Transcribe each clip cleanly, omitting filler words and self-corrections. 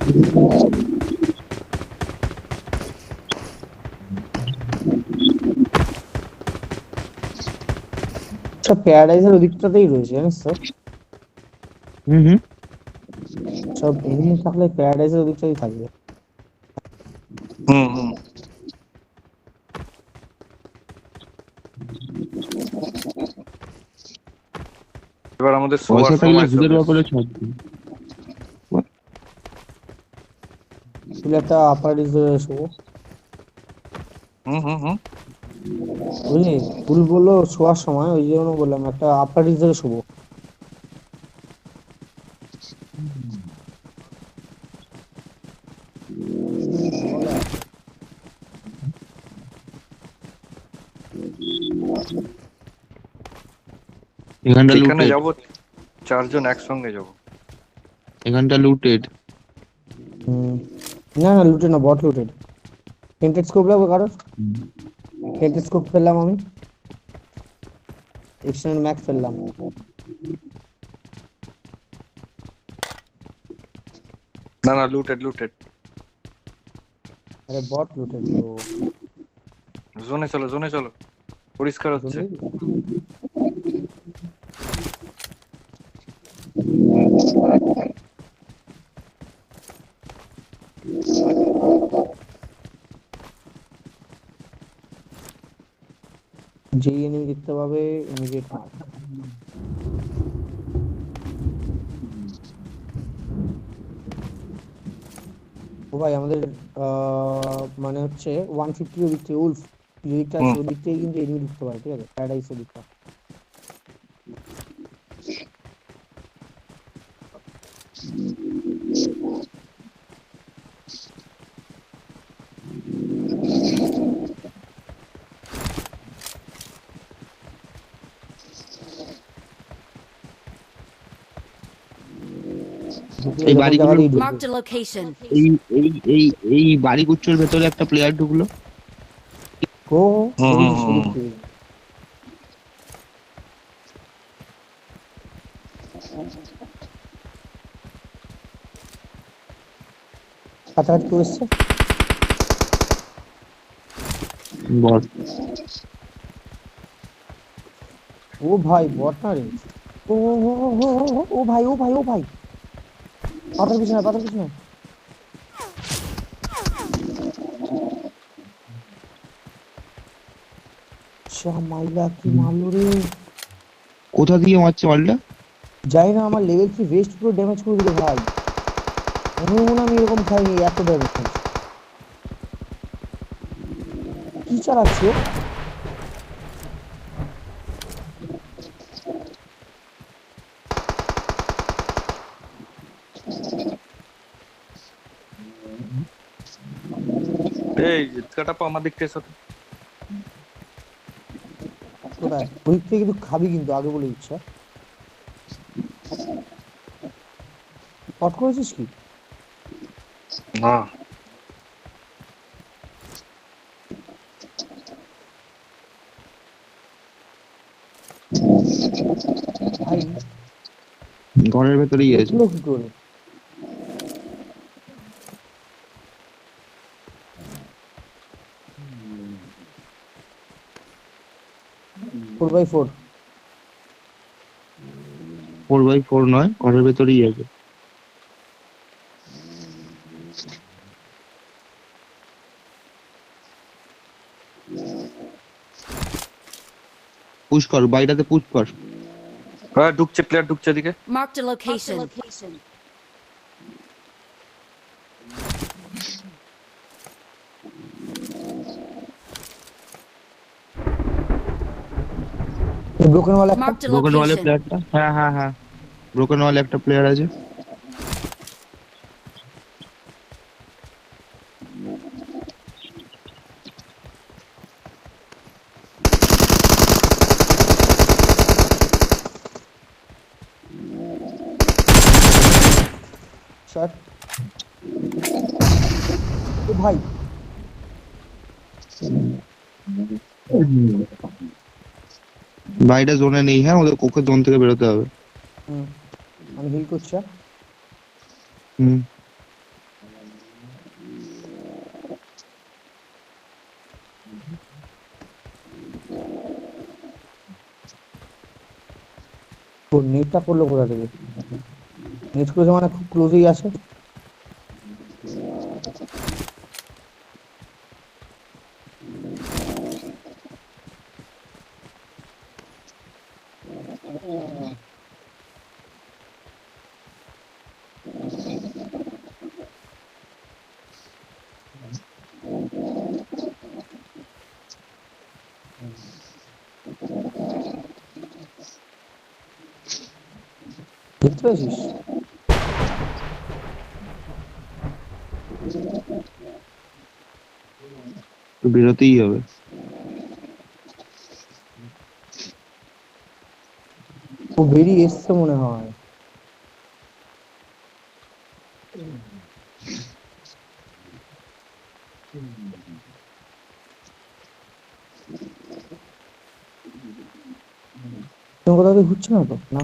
সব প্যারাডাইজের ওদিকটাতেই রয়েছে জানিস তো, হুম। সব এনিমি থাকলে প্যারাডাইজের ওদিকটাই থাকবে। হুম। এবার আমাদের শোয়ার পয়সা থাকলে সময় ভূতের চলে ব্যাপারে এসেছে। ছাড় দিন। তুই একটা আপার রিজর্ভে শোবো, হুম। বুঝলি? ভুল বললো শোয়ার সময়, ওই জন্য বললাম একটা আপার রিজর্ভে শোবো। বলা আছে। এখানটা এখানে লুটেড, যাব, 4 জন একসঙ্গে যাব। এখানটা লুটেড। হম, না না লুটেড না, বট লুটেড। টেন্টেড স্কোপ লাগবে কারোর? টেন্টেড স্কোপ ফেললাম আমি, এক্সটেন্ড ম্যাক্স ফেললাম। না লুটেড। আরে বট লুটেড তো। জোনে চলো, পরিষ্কার হচ্ছে। যেই এনিমি দেখতে পাবে ইমিডিয়েট মার। ও ভাই আমাদের মানে হচ্ছে 150 ওদিক থেকে উলফ যেদিকটা আছে হুম। ওদিক থেকে কিন্তু এনিমি ঢুকতে পারে, ঠিক আছে? প্যারাডাইস ওদিকটা। এই এরকম বাড়িগুলোর জায়গাতেই ঢুকবে। Marked a location. এই এই এই এই বাড়িগুচ্ছর ভেতরে একটা প্লেয়ার ঢুকলো। ও হুম, ওই হুম, সেদিক হুম। থেকে। কাছাকাছি কেউ এসছে? বট। ও ভাই বট না রে। ও ও ও ও ও, ও, ও ভাই ও ভাই ও ভাই, পাতার পিছনে পাতার পিছনে। মাইলা কি মারলো রে! কোথা দিয়ে মারছে মালটা? যাই না, আমার লেভেল 3 ভেস্ট পুরো ড্যামেজ করে দিল ভাই। মনে মনে আমি এরকম খাইনি এত ড্যামেজ। কি চালাচ্ছি ও? এই কাটাপ্পা আমার দিকটা এসো তো। কোথায়? ওদিক থেকে কিন্তু খাবি কিন্তু, আগে বলে দিচ্ছে। হট করেছিস কি? না ভাই ঘরের ভেতরেই আছে। দেখলো কি করে? Four by four. 4x4 নয়, ঘরের ভেতরেই আছে। পুশ কর, বাইরেতে পুশ কর। হ্যাঁ, ঢুকছে, প্লেয়ার ঢুকছে এদিকে। Marked a location. ব্রোকেন ওয়াল একটা। Marked a ব্রোকেন ওয়ালে location. প্লেয়ারটা, হ্যাঁ ব্রোকেন ওয়ালে একটা প্লেয়ার আছে। শট। ও ভাই বাইরে জোনে নেই, হ্যাঁ ওদের ওকে জোন থেকে বেরোতে হবে। হুম, আমি হিল করছি। হুম। নেটটা করলো কোথা থেকে? নেট করেছে মানে খুব ক্লোজেই আছে। দেখতে পেয়েছিস? তো বেরোতেই হবে। ও বেরিয়ে এসছে মনে হয়। তুমি কোথাও দিয়ে ঘুরছে না তো? না।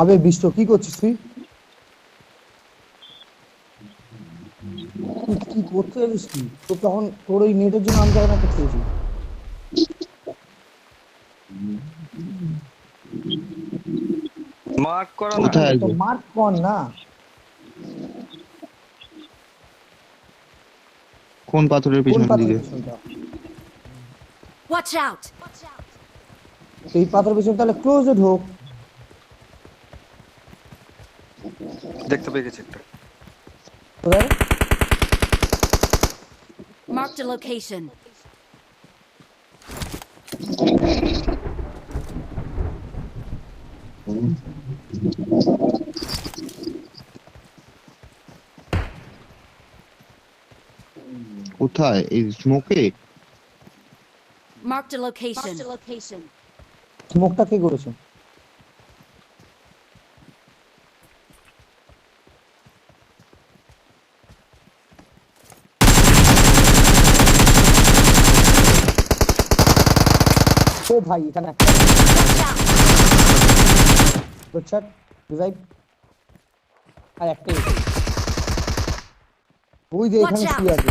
আবে বিষ্ট, কি করছিস তুই? তুই কি করতে যাচ্ছিস কি? তোর তখন তোর ওই নেটের জন্য আমি জায়গা করতে গেছি। মার্ক করো না। কোথায় তো আছে? মার্ক কর না। কোন পাথরের কোন পিছন পাথরের দিকে? পিছনটা? Watch out! এই পাথরের পিছন তাহলে ক্লোজে ঢোক। দেখতে পেয়ে গেছি একটা। কোথায়? Marked a location. কোথায়? এই স্মোকে? Marked a location. স্মোকটা কে করেছে? ও ভাই এখানে একটা Watch out! Headshot revive. আর একটাই ওই যে Watch এখানে out! শুয়ে আছে।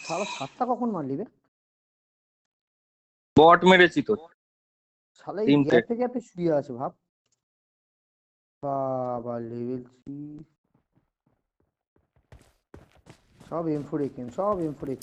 শালা সাতটা কখন মারলি রে? বট মেরেছি তো। শালা এই তিনটে। গ্যাপে গ্যাপে শুয়ে আছে ভাব। বাবা লেভেল 3 সব M4 AK সব M4 AK।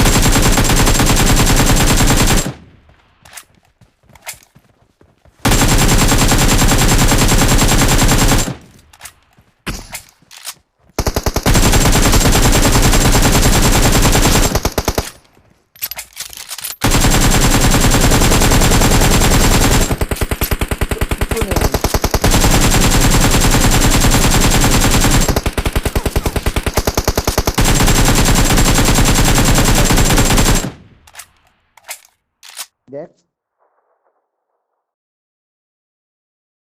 দেখ